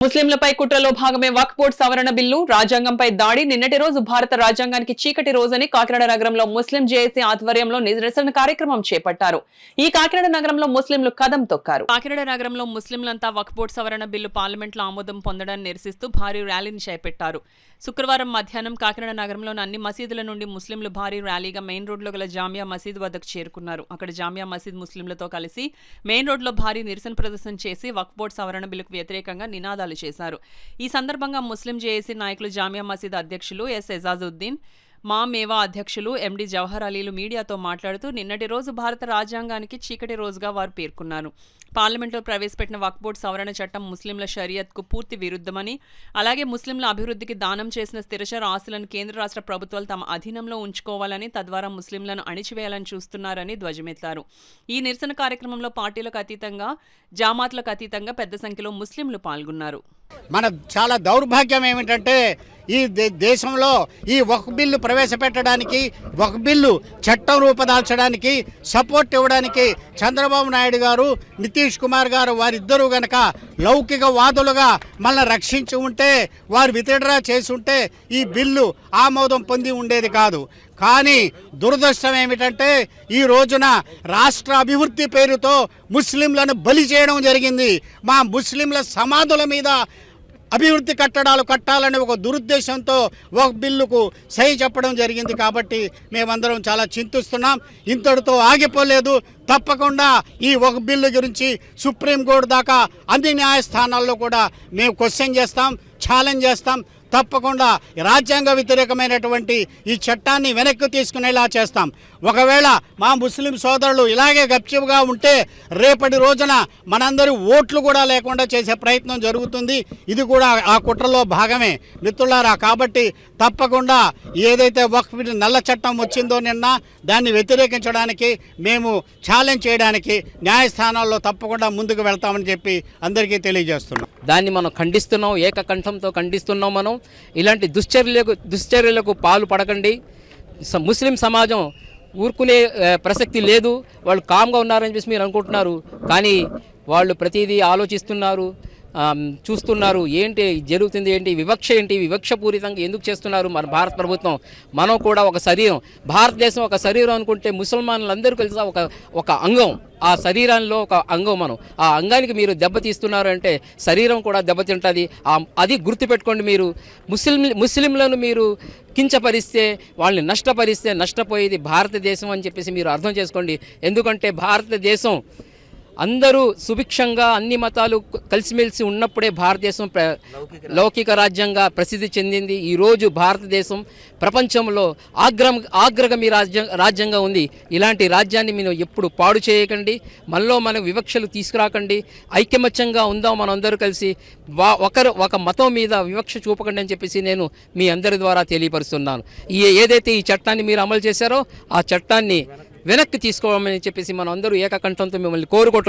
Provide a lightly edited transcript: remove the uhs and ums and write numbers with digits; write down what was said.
ముస్లింలపై కుట్రలో భాగమే వక్ఫ్ బోర్డు సవరణ బిల్లు రాజ్యాంగంపై దాడి నిన్నటి రోజు భారత రాజ్యాంగానికి చీకటి రోజని కాకినాడ నగరంలో ముస్లిం జేఏసీ ఆధ్వర్యంలో నిరసన కార్యక్రమం చేపట్టారు. ఈ కాకినాడ నగరంలో ముస్లింలు కదం తొక్కారు. కాకినాడ నగరంలో ముస్లింలంతా వక్ఫ్ బోర్డు సవరణ బిల్లు పార్లమెంట్లో ఆమోదం పొందడాన్ని నిరసిస్తూ భారీ ర్యాలీని చేపట్టారు. శుక్రవారం మధ్యాహ్నం కాకినాడ నగరంలోని అన్ని మసీదుల నుండి ముస్లింలు భారీ ర్యాలీగా మెయిన్ రోడ్లో గల జామియా మసీద్ వద్దకు చేరుకున్నారు. అక్కడ జామియా మసీద్ ముస్లింలతో కలిసి మెయిన్ రోడ్లో భారీ నిరసన ప్రదర్శన చేసి వక్ఫ్ బోర్డు సవరణ బిల్లుకు వ్యతిరేకంగా నినాదాలు చేశారు. ఈ సందర్భంగా ముస్లిం జేఏసీ నాయకులు జామియా మసీద్ అధ్యక్షులు ఎస్ ఎజాజుద్దీన్, మా మేవా అధ్యక్షులు ఎండి జవహర్ అలీలు మీడియాతో మాట్లాడుతూ నిన్నటి రోజు భారత రాజ్యాంగానికి చీకటి రోజుగా వారు పేర్కొన్నారు. పార్లమెంట్లో ప్రవేశపెట్టిన వక్ఫ్ బోర్డు సవరణ చట్టం ముస్లింల షరియత్కు పూర్తి విరుద్ధమని, అలాగే ముస్లింల అభివృద్ధికి దానం చేసిన స్థిరచర ఆస్తులను కేంద్ర రాష్ట్ర ప్రభుత్వాలు తమ అధీనంలో ఉంచుకోవాలని, తద్వారా ముస్లింలను అణిచివేయాలని చూస్తున్నారని ధ్వజమెత్తారు. ఈ నిరసన కార్యక్రమంలో పార్టీలకు అతీతంగా, జామాత్లకు అతీతంగా పెద్ద సంఖ్యలో ముస్లింలు పాల్గొన్నారు. మన చాలా దౌర్భాగ్యం ఏమిటంటే ఈ దేశంలో ఈ వక్ఫ్ బిల్లు ప్రవేశపెట్టడానికి, వక్ఫ్ బిల్లు చట్టం రూపదాల్చడానికి సపోర్ట్ ఇవ్వడానికి చంద్రబాబు నాయుడు గారు, నితీష్ కుమార్ గారు వారిద్దరూ గనక లౌకిక వాదులుగా మనల్ని రక్షించి ఉంటే, వారు విత్డ్రా చేసి ఉంటే ఈ బిల్లు ఆమోదం పొంది ఉండేది కాదు. కానీ దురదృష్టం ఏమిటంటే ఈ రోజున రాష్ట్ర అభివృద్ధి పేరుతో ముస్లింలను బలి చేయడం జరిగింది. మా ముస్లింల సమాధుల మీద అభివృద్ధి కట్టడాలు కట్టాలని ఒక దురుద్దేశంతో ఒక బిల్లుకు సహి చెప్పడం జరిగింది. కాబట్టి మేమందరం చాలా చింతిస్తున్నాం. ఇంతటితో ఆగిపోలేదు. తప్పకుండా ఈ ఒక బిల్లు గురించి సుప్రీంకోర్టు దాకా అన్ని న్యాయస్థానాల్లో కూడా మేము క్వశ్చన్ చేస్తాం, ఛాలెంజ్ చేస్తాం. తప్పకుండా రాజ్యాంగ వ్యతిరేకమైనటువంటి ఈ చట్టాన్ని వెనక్కి తీసుకునేలా చేస్తాం. ఒకవేళ మా ముస్లిం సోదరులు ఇలాగే గప్చిప్గా ఉంటే రేపటి రోజున మనందరూ ఓట్లు కూడా లేకుండా చేసే ప్రయత్నం జరుగుతుంది. ఇది కూడా ఆ కుట్రలో భాగమే మిత్రులారా. కాబట్టి తప్పకుండా ఏదైతే వక్ఫ్ నల్ల చట్టం వచ్చిందో నిన్న, దాన్ని వ్యతిరేకించడానికి, మేము ఛాలెంజ్ చేయడానికి న్యాయస్థానాల్లో తప్పకుండా ముందుకు వెళ్తామని చెప్పి అందరికీ తెలియజేస్తున్నాం. దాన్ని మనం ఖండిస్తున్నాం, ఏకకంఠంతో ఖండిస్తున్నాం. మనం ఇలాంటి దుశ్చర్యలకు పాలు పడకండి. ముస్లిం సమాజం ఊరుకునే ప్రసక్తి లేదు. వాళ్ళు కామ్గా ఉన్నారని చెప్పి మీరు అనుకుంటున్నారు, కానీ వాళ్ళు ప్రతిదీ ఆలోచిస్తున్నారు, చూస్తున్నారు. ఏంటి జరుగుతుంది, ఏంటి వివక్ష, ఏంటి వివక్షపూరితంగా ఎందుకు చేస్తున్నారు మన భారత ప్రభుత్వం. మనం కూడా ఒక శరీరం, భారతదేశం ఒక శరీరం అనుకుంటే ముసల్మాన్లందరూ కలిసి ఒక అంగం, ఆ శరీరంలో ఒక అంగం. మనం ఆ అంగానికి మీరు దెబ్బతీస్తున్నారు అంటే శరీరం కూడా దెబ్బతింటుంది. అది గుర్తుపెట్టుకోండి. మీరు ముస్లింలను మీరు కించపరిస్తే, వాళ్ళని నష్టపరిస్తే నష్టపోయేది భారతదేశం అని చెప్పేసి మీరు అర్థం చేసుకోండి. ఎందుకంటే భారతదేశం అందరూ సుభిక్షంగా అన్ని మతాలు కలిసిమెలిసి ఉన్నప్పుడే భారతదేశం లౌకిక రాజ్యంగా ప్రసిద్ధి చెందింది. ఈరోజు భారతదేశం ప్రపంచంలో ఆగ్రగమి రాజ్యంగా ఉంది. ఇలాంటి రాజ్యాన్ని మీరు ఎప్పుడు పాడు చేయకండి. మనలో మన వివక్షలు తీసుకురాకండి. ఐకమత్యంగా ఉందాం మనందరూ కలిసి. ఒక మతం మీద వివక్ష చూపకండి అని చెప్పేసి నేను మీ అందరి ద్వారా తెలియపరుస్తున్నాను. ఏదైతే ఈ చట్టాన్ని మీరు అమలు చేశారో ఆ చట్టాన్ని వెనక్కి తీసుకోవాలని చెప్పేసి మనం అందరూ ఏకకంఠంతో మిమ్మల్ని కోరుకుంటున్నాం.